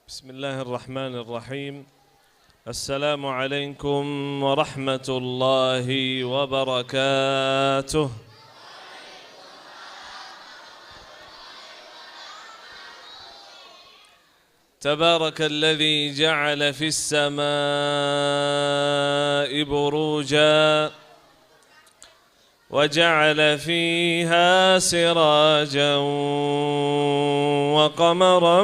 بسم الله الرحمن الرحيم. السلام عليكم ورحمة الله وبركاته. تبارك الذي جعل في السماء بروجا وجعل فيها سراجا وقمرا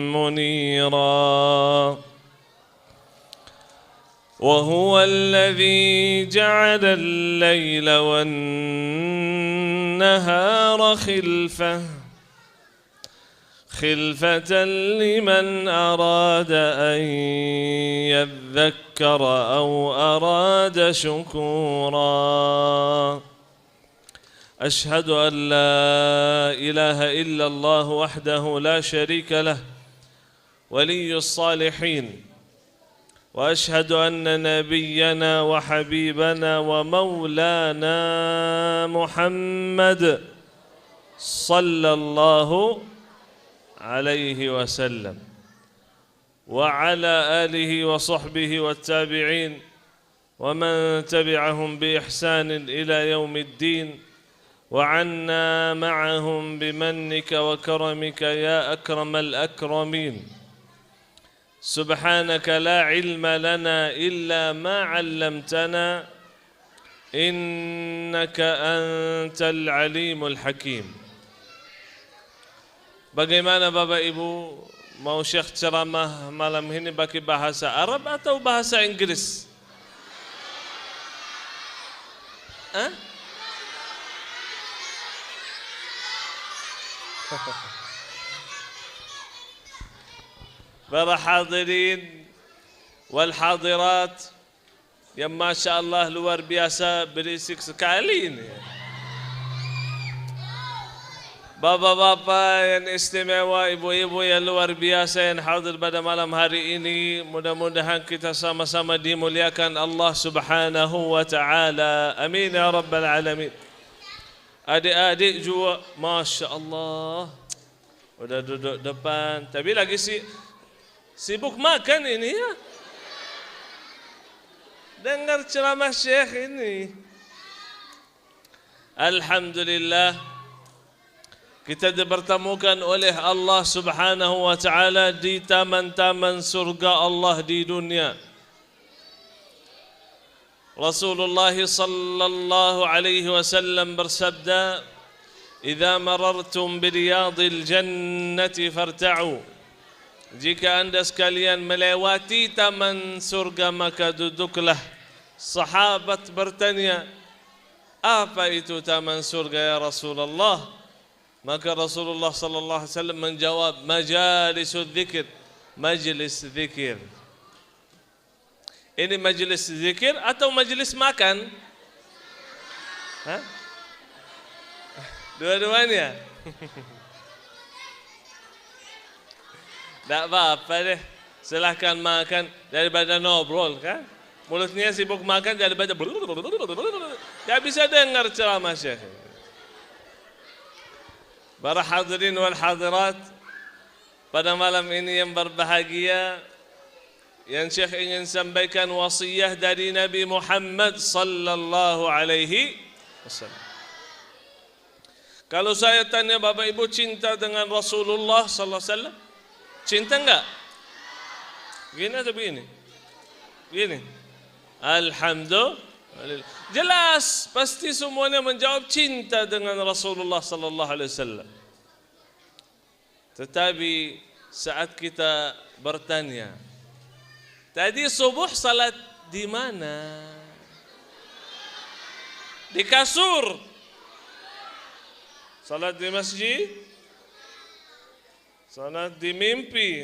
منيرا وهو الذي جعل الليل والنهار خلفة لمن أراد أن يذكر أو أراد شكورا. أشهد أن لا إله إلا الله وحده لا شريك له ولي الصالحين، وأشهد أن نبينا وحبيبنا ومولانا محمد صلى الله عليه وسلم وعلى آله وصحبه والتابعين ومن تبعهم بإحسان إلى يوم الدين، وعنا معهم بمنك وكرمك يا أكرم الأكرمين. سبحانك لا علم لنا إلا ما علمتنا إنك أنت العليم الحكيم. Bagaimana Bapak Ibu, mau Syekh ceramah malam ini pakai bahasa Arab atau bahasa Inggris? Para hadirin wal hadirat yang Masya Allah luar biasa berisik sekali ini. Bapak-bapak yang istimewa, ibu-ibu yang luar biasa yang hadir pada malam hari ini, mudah-mudahan kita sama-sama dimuliakan Allah Subhanahu wa Ta'ala. Amin ya Rabbal Alamin. Adik-adik juga, Masya Allah, udah duduk depan, tapi lagi sibuk makan ini ya. Dengar ceramah Syekh ini. Alhamdulillah, kita dipertemukan oleh Allah Subhanahu wa Ta'ala di taman-taman surga Allah di dunia. Rasulullah sallallahu alaihi wasallam bersabda, "Idza marartum bi riyadil jannati farta'u." Jika anda sekalian melewati taman surga maka duduklah. Sahabat bertanya, "Apa itu taman surga ya Rasulullah?" Maka Rasulullah sallallahu alaihi wasallam menjawab, majalisudz dzikir, majlis zikir. Ini majlis zikir atau majlis makan? Hah? Dua-duanya. Tak apa-apa deh, silahkan makan daripada ngobrol kan? Mulutnya sibuk makan daripada tak bisa dengar ceramah Syekh. Para hadirin wal hadirat, pada malam ini yang berbahagia, yang Syekh ingin sampaikan wasiat dari Nabi Muhammad sallallahu alaihi wasallam. Kalau saya tanya Bapak Ibu cinta dengan Rasulullah sallallahu alaihi wasallam, cinta enggak? Gini atau begini? Begini. Alhamdulillah. Jelas, pasti semuanya menjawab cinta dengan Rasulullah sallallahu alaihi wasallam. Tetapi saat kita bertanya, tadi subuh salat di mana? Di kasur. Salat di masjid? Salat di mimpi?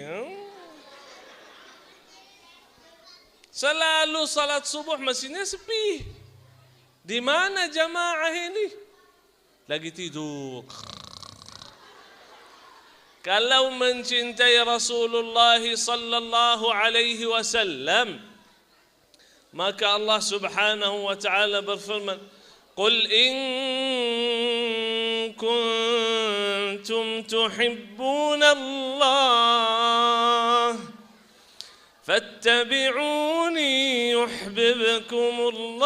Selalu salat subuh masjidnya sepi. Di mana jamaah ini? Lagi tidur. Kalau mencintai Rasulullah sallallahu alaihi wasallam, maka Allah Subhanahu wa Ta'ala berfirman, "Qul in كنتم تحبون الله فاتبعوني يحببكم الله.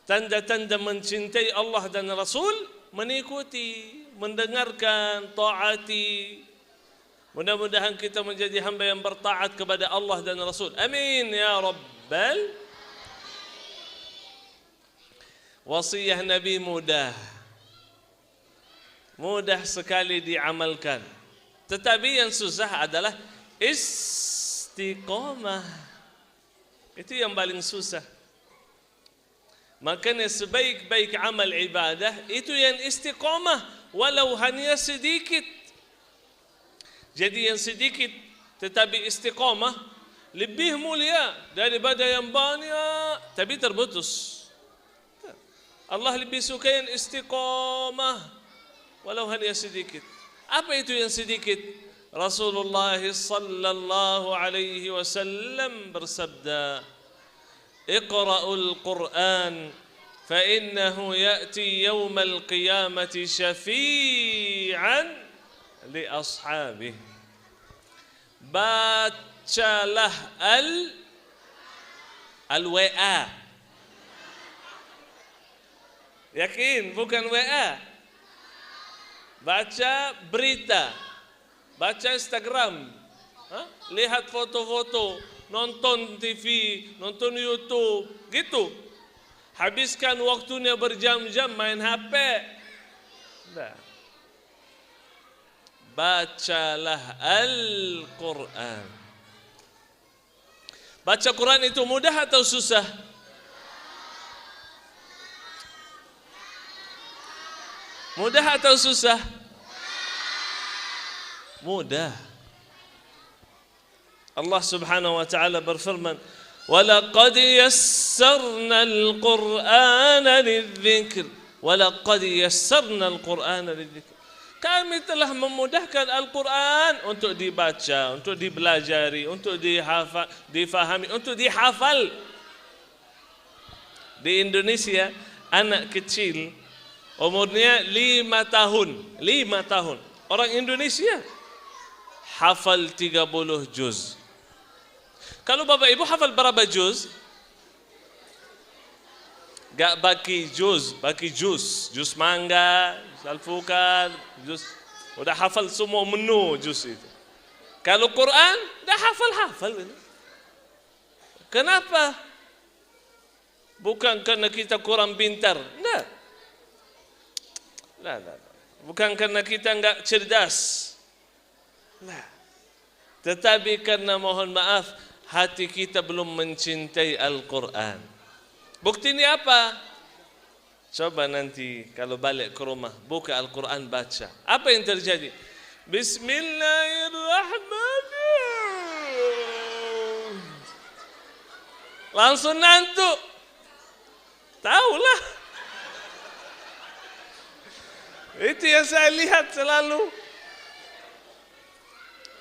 Tanda-tanda mencintai Allah dan Rasul, mengikuti, mendengarkan, taati. Mudah-mudahan kita menjadi hamba yang bertaat kepada Allah dan Rasul. Amin ya Rabbal. Wasiyah Nabi mudah sekali diamalkan. Tetapi yang susah adalah istiqamah. Itu yang paling susah. Makanya sebaik-baik amal ibadah itu yang istiqamah, walau hanya sedikit. Jadi yang sedikit tetapi istiqamah lebih mulia daripada yang banyak tapi terputus. Allah lebih suka yang istiqamah walau hanya sedikit. Apa itu yang sedikit? Rasulullah sallallahu alaihi wasallam bersabda, "Iqra'ul Qur'an fa innahu ya'ti yawmal qiyamati syafi'an li ashabih." Bacalah al-WA. Yakin bukan WA. Baca berita, baca Instagram, lihat foto-foto, nonton TV, nonton YouTube, gitu. Habiskan waktunya berjam-jam main HP. Nah. Bacalah Al-Quran. Baca Quran itu mudah atau susah? Mudah atau susah? Mudah. Allah Subhanahu wa taala berfirman, "Walaqad yassarna al-Qur'ana lidz-dzikr." Walaqad yassarna al-Qur'ana lidz-dzikr. Kami telah memudahkan Al-Quran untuk dibaca, untuk dipelajari, untuk dihafal, difahami, untuk dihafal. Di Indonesia, anak kecil umurnya 5 tahun. Orang Indonesia hafal 30 juz. Kalau Bapak Ibu hafal berapa juz? Gak bagi juz, bagi jus mangga, jus alpukat, jus, udah hafal semua menu jus itu. Kalau Quran, dah hafal. Kenapa? Bukan karena kita kurang pintar, enggak. Bukan karena kita enggak cerdas, nah. Tetapi karena mohon maaf, hati kita belum mencintai Al-Quran. Buktinya apa? Coba nanti kalau balik ke rumah, buka Al-Quran, baca. Apa yang terjadi? Bismillahirrahmanirrahim. Langsung ngantuk. Tahulah. Itu yang saya lihat selalu.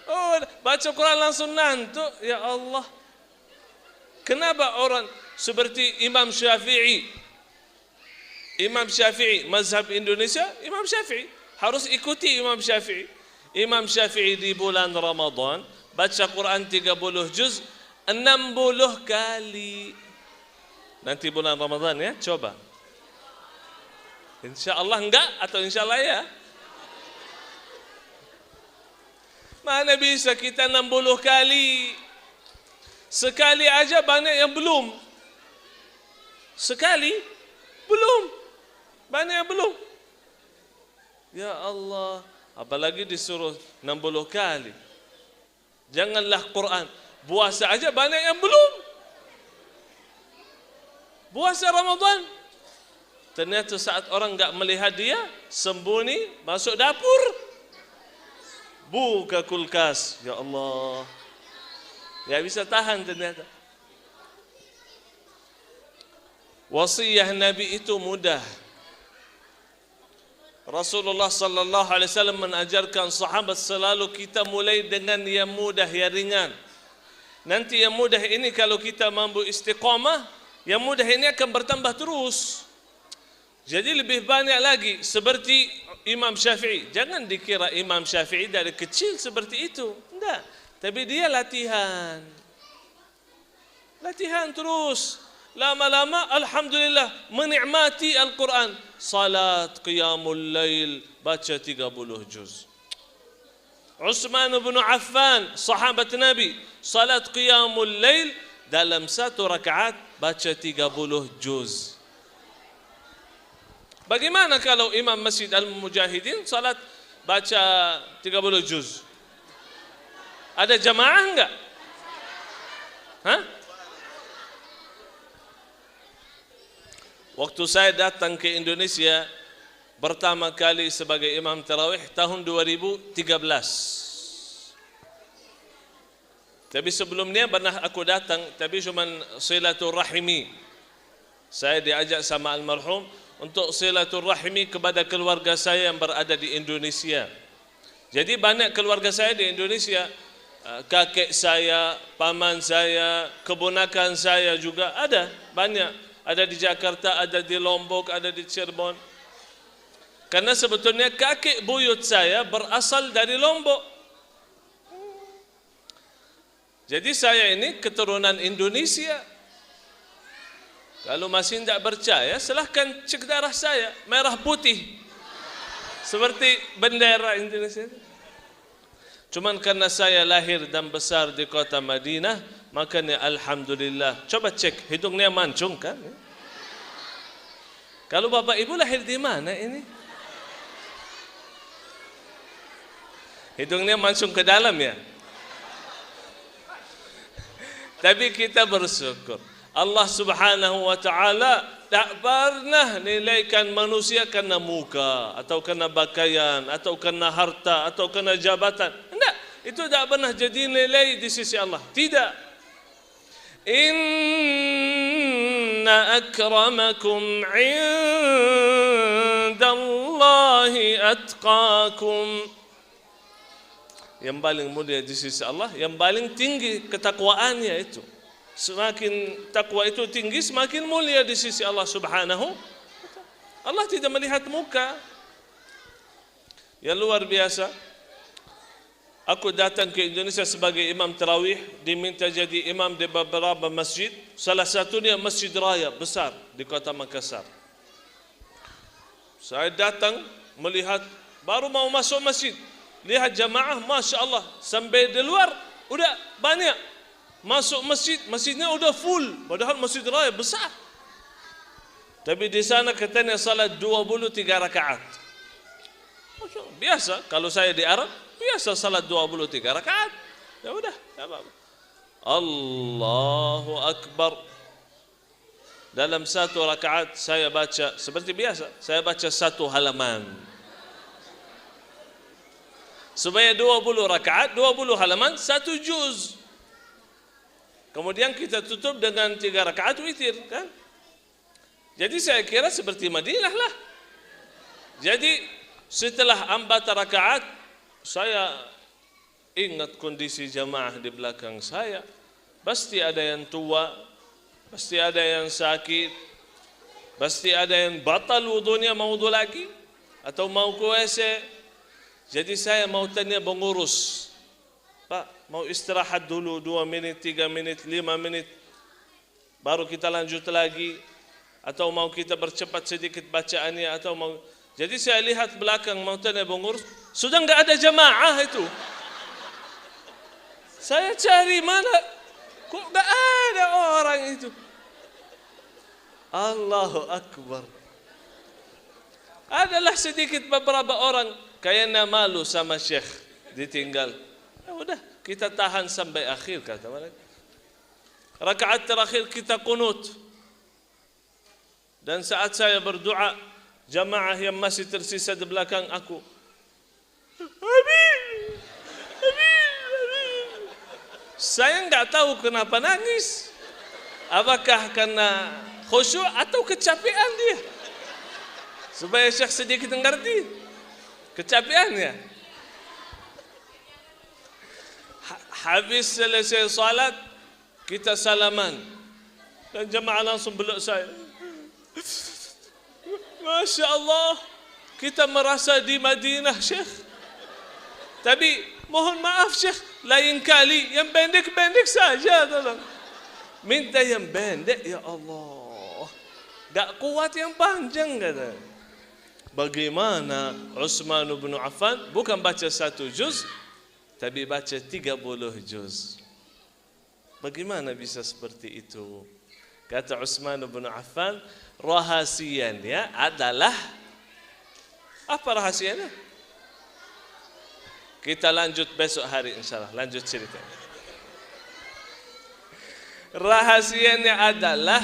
Oh, baca Quran langsung ngantuk. Ya Allah. Kenapa orang seperti Imam Syafi'i, mazhab Indonesia, Imam Syafi'i, harus ikuti Imam Syafi'i. Imam Syafi'i di bulan Ramadan baca Quran 30 juz 60 kali. Nanti bulan Ramadan ya, coba. InsyaAllah enggak atau insyaAllah ya. Mana bisa kita 60 kali? Sekali aja banyak yang belum. Sekali belum. Banyak yang belum. Ya Allah, apalagi disuruh 60 kali. Janganlah Quran, puasa aja banyak yang belum. Puasa Ramadan. Ternyata saat orang enggak melihat dia, sembunyi masuk dapur. Buka kulkas. Ya Allah. Ya bisa tahan ternyata. Wasiyah Nabi itu mudah. Rasulullah sallallahu alaihi wasallam mengajarkan sahabat selalu kita mulai dengan yang mudah, yang ringan. Nanti yang mudah ini kalau kita mampu istiqamah, yang mudah ini akan bertambah terus. Jadi lebih banyak lagi seperti Imam Syafi'i. Jangan dikira Imam Syafi'i dari kecil seperti itu. Tidak. Tapi dia latihan. Latihan terus. Lama-lama alhamdulillah menikmati Al-Quran. Salat qiyamul lail baca 30 juz. Utsman bin Affan, sahabat Nabi, salat qiyamul lail dalam satu rakaat baca 30 juz. Bagaimana kalau imam Masjid Al-Mujahidin salat baca 30 juz? Ada jamaah enggak? Hah? Waktu saya datang ke Indonesia pertama kali sebagai imam tarawih tahun 2013. Tapi sebelumnya pernah aku datang, tapi cuma silaturahimi. Saya diajak sama almarhum untuk silaturahmi kepada keluarga saya yang berada di Indonesia. Jadi banyak keluarga saya di Indonesia, kakek saya, paman saya, keponakan saya juga ada banyak. Ada di Jakarta, ada di Lombok, ada di Cirebon. Karena sebetulnya kakek buyut saya berasal dari Lombok. Jadi saya ini keturunan Indonesia. Kalau masih tidak percaya, silahkan cek darah saya, merah putih. Seperti bendera Indonesia. Cuman karena saya lahir dan besar di kota Madinah, makanya alhamdulillah. Coba cek, hidungnya mancung kan? Kalau bapak ibu lahir di mana ini? Hidungnya mancung ke dalam ya? Tapi kita bersyukur. Allah subhanahu wa ta'ala tak pernah nilaikan manusia karena muka, atau karena pakaian, atau karena harta, atau karena jabatan. Tidak, itu tak pernah jadi nilai di sisi Allah. Tidak. Inna akramakum indallahi atqakum. Yang paling mulia di sisi Allah, yang paling tinggi ketakwaannya itu. Semakin takwa itu tinggi, semakin mulia di sisi Allah subhanahu. Allah tidak melihat muka. Yang luar biasa. Aku datang ke Indonesia sebagai imam tarawih, diminta jadi imam di beberapa masjid. Salah satunya Masjid Raya besar di kota Makassar. Saya datang melihat, baru mau masuk masjid, lihat jamaah, masya Allah, sampai di luar udah banyak. Masuk masjid, masjidnya udah full, padahal Masjid Raya besar. Tapi di sana katanya salat 23 rakaat. Biasa, kalau saya di Arab, biasa salat 23 rakaat. Ya udah, tak apa-apa. Allahu Akbar. Dalam satu rakaat saya baca seperti biasa, saya baca satu halaman. Supaya 20 rakaat, 20 halaman, satu juz. Kemudian kita tutup dengan 3 rakaat witir, kan? Jadi saya kira seperti Madinah lah. Jadi setelah 4 rakaat, saya ingat kondisi jamaah di belakang saya. Pasti ada yang tua, pasti ada yang sakit, pasti ada yang batal wudunya mau wudu lagi, atau mau ke WC. Jadi saya mau tanya pengurus, Pak, mau istirahat dulu 2 menit, 3 menit, 5 menit, baru kita lanjut lagi, atau mau kita bercepat sedikit bacaannya, atau mau. Jadi saya lihat belakang, mau tanya pengurus, sudah enggak ada jamaah itu. Saya cari mana, kok enggak ada orang itu. Allahu Akbar. Adalah sedikit beberapa orang kayaknya malu sama syekh, ditinggal. Ya udah, kita tahan sampai akhir, kata mereka. Rakaat terakhir kita kunut. Dan saat saya berdoa, jamaah yang masih tersisa di belakang aku, Amin, Amin. Saya enggak tahu kenapa nangis. Apakah karena khusyuk atau kecapean dia? Supaya syekh sedikit mengerti kecapeannya. Habis selesai salat, kita salaman, dan jemaah langsung peluk saya. Masya Allah, kita merasa di Madinah, Syekh. Tapi mohon maaf, Syekh, lain kali yang pendek-pendek saja, tolong. Minta yang pendek, ya Allah. Tak kuat yang panjang, kata. Bagaimana Utsman bin Affan bukan baca 1 juz, tapi baca 30 juz. Bagaimana bisa seperti itu? Kata Utsman bin Affan, rahasianya adalah apa rahasianya? Kita lanjut besok hari insyaAllah, lanjut cerita. Rahasianya adalah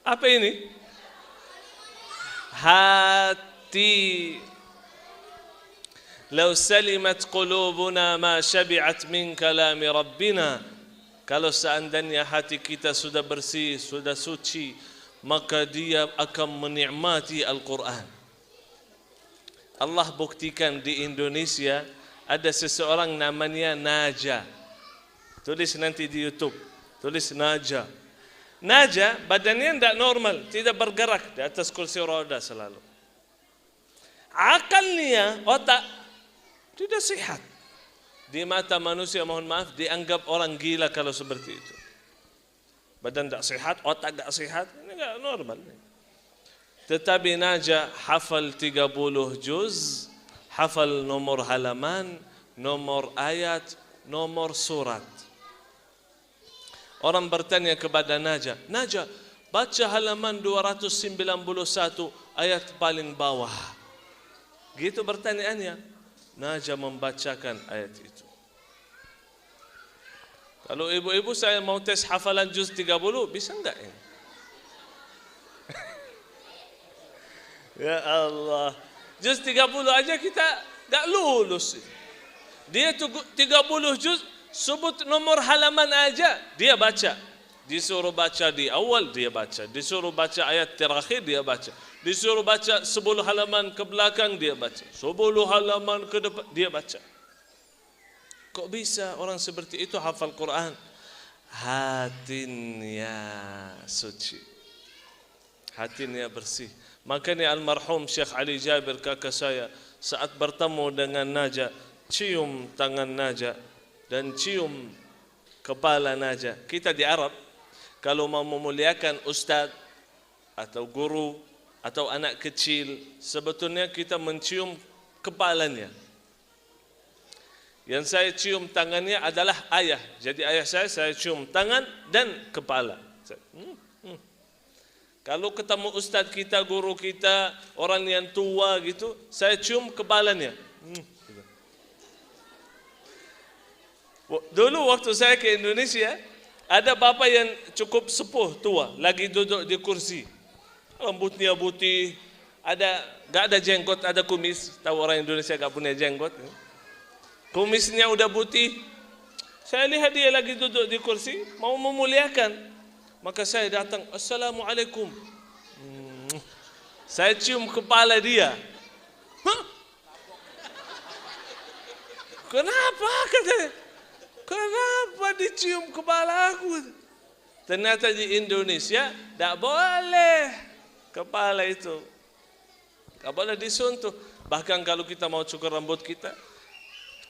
apa ini? Hati. Lau salimat qulubuna ma syabi'at min kalami Rabbina. Kalau seandainya hati kita sudah bersih, sudah suci, maka dia akan menikmati Al-Quran. Allah buktikan di Indonesia ada seseorang namanya Naja. Tulis nanti di YouTube, tulis Naja. Naja badannya tidak normal, tidak bergerak di atas kursi roda selalu. Akalnya, otak tidak sehat. Di mata manusia, mohon maaf, dianggap orang gila kalau seperti itu. Badan tak sehat, otak tak sehat, ini tidak normal. Tetapi Naja hafal 30 juz, hafal nomor halaman, nomor ayat, nomor surat. Orang bertanya kepada Naja, Naja, baca halaman 291 ayat paling bawah. Gitu pertanyaannya. Naja membacakan ayat itu. Kalau ibu-ibu saya mau tes hafalan juz 30, bisa enggak ini? Ya Allah, juz 30 aja kita enggak lulus. Dia 30 juz, sebut nomor halaman aja dia baca. Disuruh baca di awal dia baca, disuruh baca ayat terakhir dia baca, disuruh baca 10 halaman ke belakang dia baca, 10 halaman ke depan dia baca. Kok bisa orang seperti itu hafal Quran? Hatinya suci, hatinya bersih. Makanya almarhum Syekh Ali Jabir kakak saya saat bertemu dengan Naja, cium tangan Naja dan cium kepala Naja. Kita di Arab kalau mau memuliakan ustaz atau guru atau anak kecil, sebetulnya kita mencium kepalanya. Yang saya cium tangannya adalah ayah. Jadi ayah saya cium tangan dan kepala. Kalau ketemu ustaz kita, guru kita, orang yang tua gitu, saya cium kepalanya. Dulu waktu saya ke Indonesia, ada bapak yang cukup sepuh tua, lagi duduk di kursi. Rambutnya putih, gak ada jenggot, ada kumis. Tahu orang Indonesia gak punya jenggot. Kumisnya udah putih. Saya lihat dia lagi duduk di kursi, mau memuliakan. Maka saya datang, Assalamualaikum. Saya cium kepala dia. Hah? Kenapa? Katanya. Kenapa dicium kepala aku? Ternyata di Indonesia tak boleh kepala itu. Tak boleh disentuh. Bahkan kalau kita mau cukur rambut kita,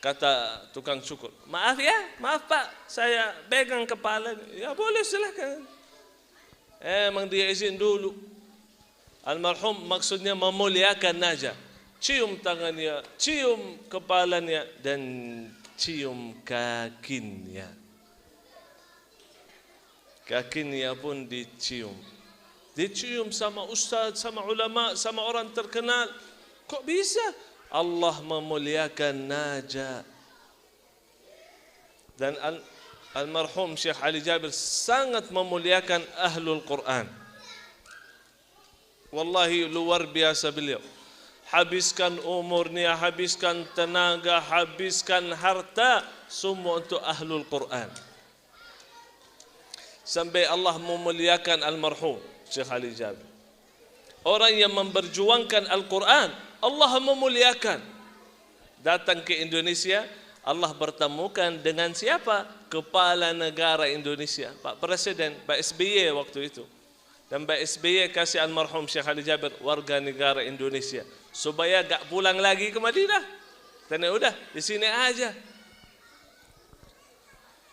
kata tukang cukur, maaf ya, maaf pak, saya pegang kepala. Ya boleh silakan. Emang dia izin dulu. Almarhum maksudnya memuliakan Naja. Cium tangannya, cium kepalanya dan cium kakinya. Kakinya pun dicium. Dicium sama ustaz, sama ulama, sama orang terkenal. Kok bisa? Allah memuliakan Naja. Dan almarhum Syekh Ali Jabir sangat memuliakan ahlul Quran. Wallahi luar biasa beliau. Habiskan umurnya, habiskan tenaga, habiskan harta, semua untuk ahlul Quran. Sampai Allah memuliakan almarhum Syekh Ali Jabir. Orang yang memperjuangkan Al-Quran, Allah memuliakan. Datang ke Indonesia, Allah bertemukan dengan siapa? Kepala negara Indonesia, Pak Presiden, Pak SBY waktu itu. Dan Mbak SBY kasih almarhum Syekh Ali Jabir warga negara Indonesia supaya gak pulang lagi ke Madinah. Dan udah di sini aja.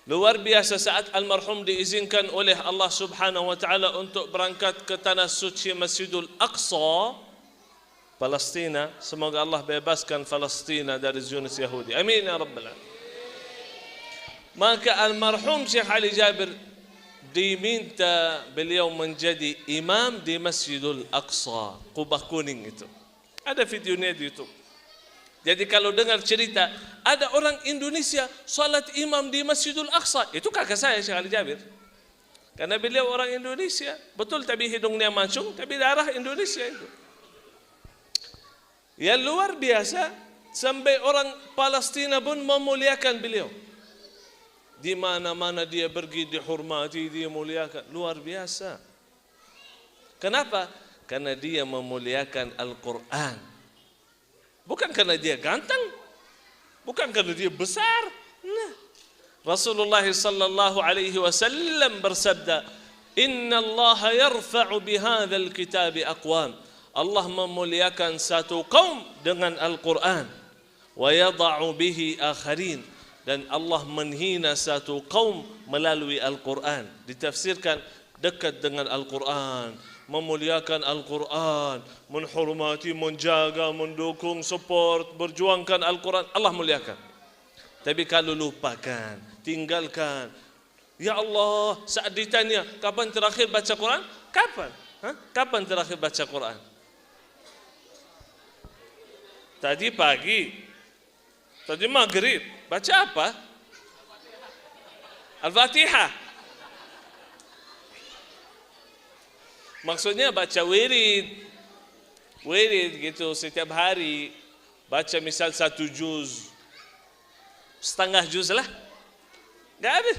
Luar biasa saat almarhum diizinkan oleh Allah Subhanahu wa taala untuk berangkat ke tanah suci Masjidul Aqsa, Palestina. Semoga Allah bebaskan Palestina dari Zionis Yahudi. Amin ya rabbal alamin. Maka almarhum Syekh Ali Jabir diminta beliau menjadi imam di Masjidul Aqsa, Kubah Kuning itu. Ada videonya di YouTube. Jadi kalau dengar cerita ada orang Indonesia salat imam di Masjidul Aqsa, itu kakak saya Syekh Ali Jabir. Karena beliau orang Indonesia, betul tapi hidungnya mancung, tapi darah Indonesia itu. Ya luar biasa, sampai orang Palestina pun memuliakan beliau. Di mana-mana dia pergi dihormati, dia muliakan, luar biasa. Kenapa? Karena dia memuliakan Al-Quran. Bukan karena dia ganteng, bukan karena dia besar. Nah, Rasulullah sallallahu alaihi wasallam bersabda, "Inna Allah yarfa'u bihadzal kitab aqwam." Allah memuliakan satu kaum dengan Al-Quran, wa yada'u bihi akharin. Dan Allah menghina satu kaum melalui Al-Quran. Ditafsirkan dekat dengan Al-Quran, memuliakan Al-Quran, menghormati, menjaga, mendukung, support, berjuangkan Al-Quran, Allah muliakan. Tapi kalau lupakan, tinggalkan, ya Allah, saat ditanya kapan terakhir baca Quran? Kapan? Kapan terakhir baca Quran? Tadi pagi, tadi maghrib. Baca apa? Al-Fatihah. Maksudnya baca wirid. Wirid gitu setiap hari. Baca misal 1 juz. Setengah juz lah. Gak ada.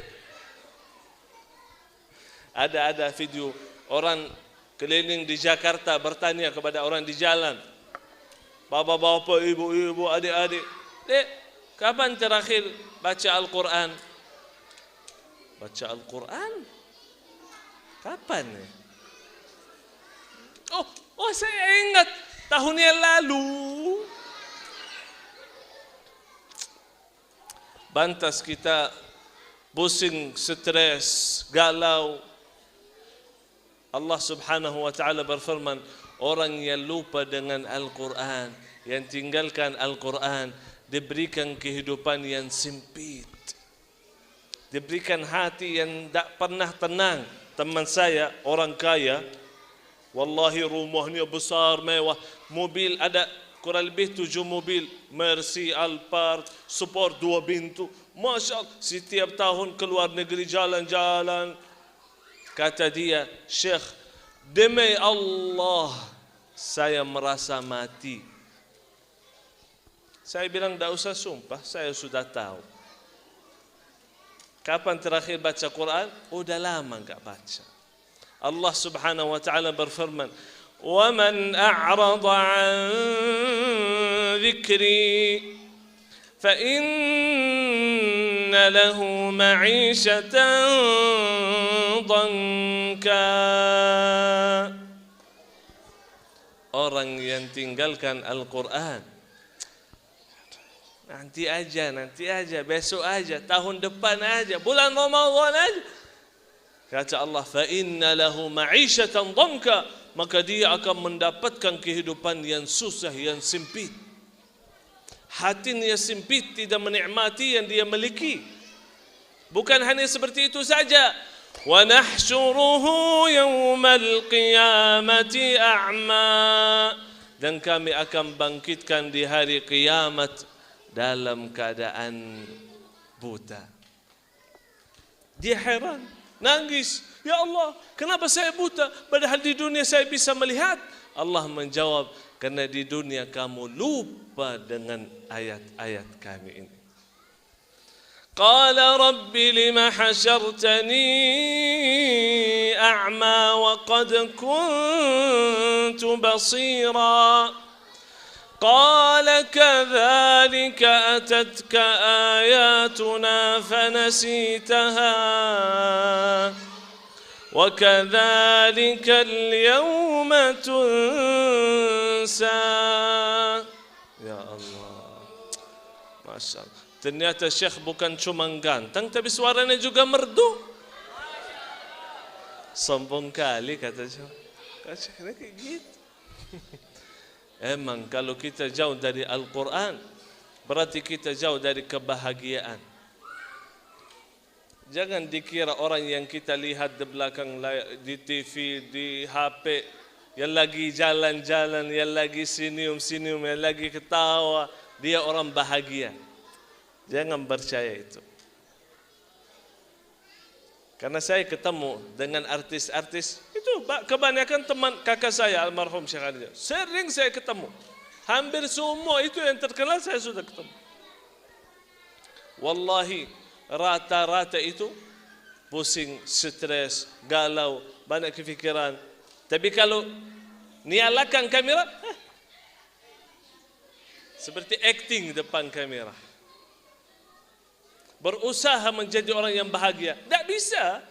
Ada video orang keliling di Jakarta bertanya kepada orang di jalan. Bapak-bapak, ibu-ibu, adik-adik. Dek, kapan terakhir baca Al-Quran? Baca Al-Quran? Kapan? Oh, saya ingat tahun yang lalu. Bantas kita pusing, stres, galau. Allah Subhanahu wa taala berfirman, orang yang lupa dengan Al-Quran, yang tinggalkan Al-Quran, diberikan kehidupan yang sempit, diberikan hati yang tak pernah tenang. Teman saya orang kaya, wallahi rumahnya besar, mewah, mobil ada kurang lebih 7 mobil, Mercy, Alphard, Sport 2 pintu, Masya Allah, setiap tahun keluar negeri jalan-jalan. Kata dia, Syekh, demi Allah saya merasa mati. Saya bilang, tak usah sumpah, saya sudah tahu. Kapan terakhir baca Quran? Udah lama enggak baca. Allah Subhanahu wa taala berfirman, "Wa man a'rada 'an dzikri fa inna lahu ma'ishatan dhanka." Orang yang tinggalkan Al-Quran, nanti aja, besok aja, tahun depan aja, bulan Ramadan aja. Kata Allah, fa inna lahu ma'ishatan dhanka, maka dia akan mendapatkan kehidupan yang susah, yang sempit. Hatinya sempit, tidak menikmati yang dia miliki. Bukan hanya seperti itu saja. Wa nahsyuruhu yawmal qiyamati a'ma, dan kami akan bangkitkan di hari kiamat dalam keadaan buta. Dia heran, nangis, ya Allah, kenapa saya buta padahal di dunia saya bisa melihat? Allah menjawab, karena di dunia kamu lupa dengan ayat-ayat kami ini. Qala rabbi lima hasyartani a'ma wa qad kuntu basira. قال كذلك أتتك آياتنا فنسيتها وكذلك اليوم تنسى. Ya Allah, Masya Allah. Ternyata Syekh bukan cuma ganteng, tapi suaranya juga merdu. Sombong kali kata Syekh. Kata kayak gitu. Emang kalau kita jauh dari Al-Quran, berarti kita jauh dari kebahagiaan. Jangan dikira orang yang kita lihat di belakang di TV, di HP, yang lagi jalan-jalan, yang lagi senyum-senyum, yang lagi ketawa, dia orang bahagia. Jangan percaya itu. Karena saya ketemu dengan artis-artis, itu kebanyakan teman kakak saya, almarhum Syekh Ali. Sering saya ketemu. Hampir semua itu yang terkenal saya sudah ketemu. Wallahi, rata-rata itu pusing, stres, galau, banyak kefikiran. Tapi kalau nyalakan kamera, seperti acting depan kamera. Berusaha menjadi orang yang bahagia. Tak bisa.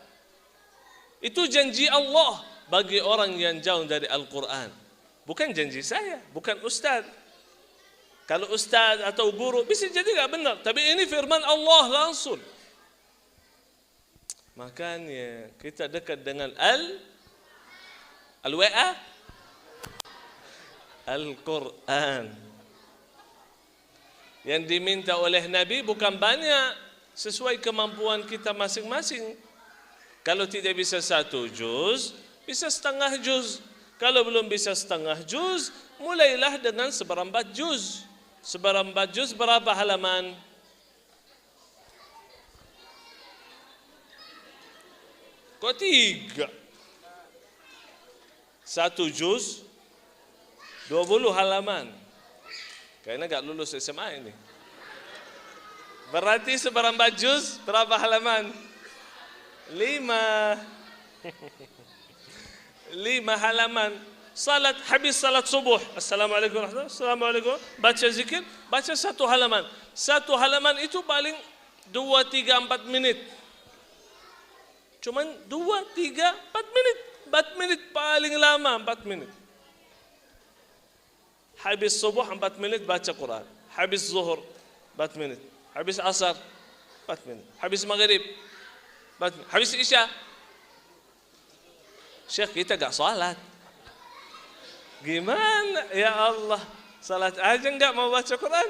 Itu janji Allah bagi orang yang jauh dari Al-Quran. Bukan janji saya, bukan ustaz. Kalau ustaz atau guru bisa jadi tak benar. Tapi ini firman Allah langsung. Makanya kita dekat dengan Al-WA, Al-Quran. Yang diminta oleh Nabi bukan banyak, sesuai kemampuan kita masing-masing. Kalau tidak bisa 1 juz, bisa setengah juz. Kalau belum bisa setengah juz, mulailah dengan seperempat juz. Seperempat juz berapa halaman? Kok 3? 1 juz 20 halaman. Kayaknya gak lulus SMA ini. Berarti seperempat juz berapa halaman? 5. 5 halaman. Salat, habis salat subuh. Assalamualaikum warahmatullahi wabarakatuh. Assalamualaikum. Baca zikir, baca 1 halaman. 1 halaman itu paling 2, 3, 4 menit. Cuman 2, 3, 4 menit. 4 menit paling lama 4 menit. Habis subuh 4 menit baca Quran. Habis zuhur 4 menit. Habis asar 4 menit. Habis maghrib 4 menit. Habis isya. Syekh kita gak salat. Gimana ya Allah? Salat aja enggak mau baca Quran.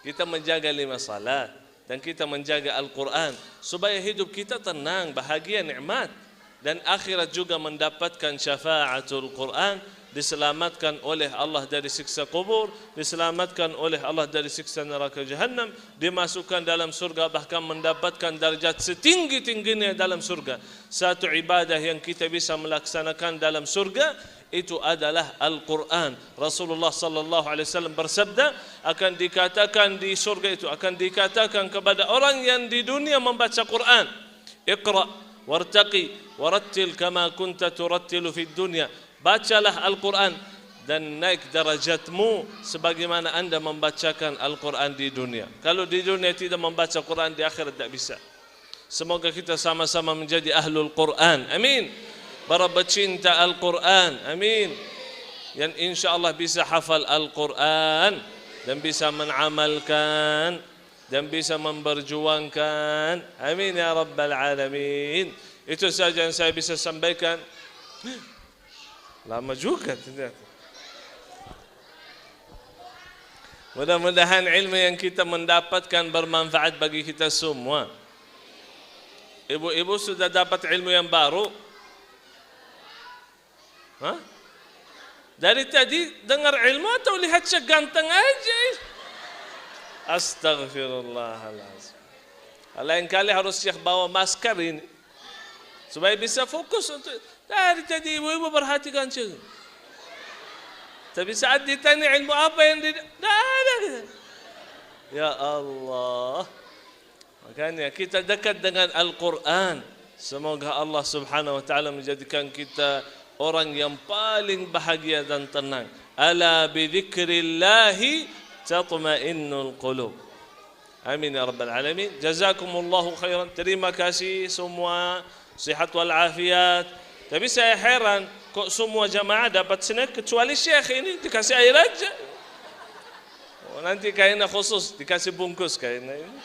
Kita menjaga 5 salat dan kita menjaga Al-Quran supaya hidup kita tenang, bahagia, nikmat, dan akhirat juga mendapatkan syafaatul Quran, diselamatkan oleh Allah dari siksa kubur, diselamatkan oleh Allah dari siksa neraka Jahannam, dimasukkan dalam surga, bahkan mendapatkan darjat setinggi-tingginya dalam surga. Satu ibadah yang kita bisa melaksanakan dalam surga itu adalah Al-Quran. Rasulullah sallallahu alaihi wasallam bersabda, akan dikatakan di surga itu, akan dikatakan kepada orang yang di dunia membaca Quran, Iqra wartaqi warattil kama kunta turattilu fid dunya. Bacalah Al-Quran dan naik darajatmu sebagaimana anda membacakan Al-Quran di dunia. Kalau di dunia tidak membaca Quran, di akhirat tak bisa. Semoga kita sama-sama menjadi ahlul Quran. Amin. Para pecinta Al-Quran. Amin. Yang insyaAllah bisa hafal Al-Quran dan bisa mengamalkan dan bisa memperjuangkan. Amin ya Rabbal Alamin. Itu saja yang saya bisa sampaikan. Lama juga ternyata. Mudah-mudahan ilmu yang kita mendapatkan bermanfaat bagi kita semua. Ibu-ibu sudah dapat ilmu yang baru? Hah? Dari tadi dengar ilmu atau lihat seganteng aja? Astaghfirullahaladzim. Lain kali harus Syekh bawa masker ini supaya bisa fokus untuk. Dari tadi ibu-ibu perhatikan Syekh. Tapi saat ditanya ilmu apa yang tidak ada. Ya Allah. Makanya kita dekat dengan Al-Quran. Semoga Allah subhanahu wa ta'ala menjadikan kita orang yang paling bahagia dan tenang. Ala bi dzikrillahi tatma'innul qulub. Amin ya rabbal alamin. Jazakumullahu khairan. Terima kasih semua, sihat wal afiat. Tapi saya heran kok semua jamaah dapat snack kecuali Syekh ini dikasih air aja. Oh, nanti kainnya khusus dikasih bungkus kainnya ini.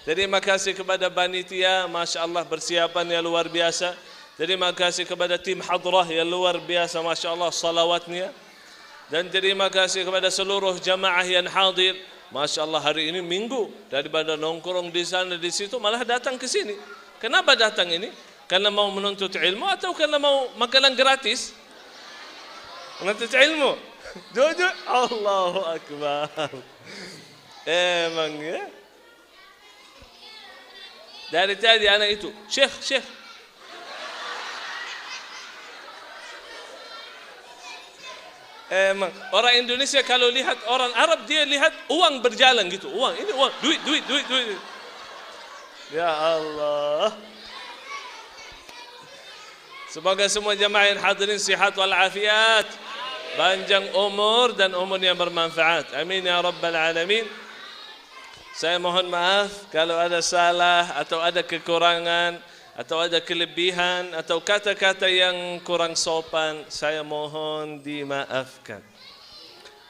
Terima kasih kepada panitia, Masya Allah persiapannya luar biasa. Terima kasih kepada tim hadrah yang luar biasa, Masya Allah salawatnya. Dan terima kasih kepada seluruh jamaah yang hadir. Masya Allah hari ini minggu, daripada nongkrong di sana di situ malah datang ke sini. Kenapa datang ini? Karena mau menuntut ilmu atau karena mau makanan gratis? Menuntut ilmu. Duduk, Allahu Akbar. Emang ya. Dari tadi anak itu, Syekh. Emang orang Indonesia kalau lihat orang Arab dia lihat uang berjalan gitu, uang ini uang, duit. Ya Allah. Semoga semua jamaah yang hadirin sihat wal afiat, panjang umur dan umur yang bermanfaat. Amin ya rabbal alamin. Saya mohon maaf kalau ada salah atau ada kekurangan atau ada kelebihan atau kata-kata yang kurang sopan, saya mohon dimaafkan.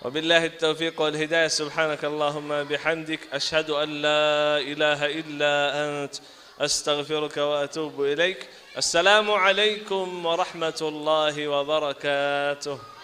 Wabillahi taufiq wal hidayah. Subhanakallahumma bihamdik asyhadu an la ilaha illa ant astaghfiruka wa atubu ilaik. Assalamu alaikum warahmatullahi wabarakatuh.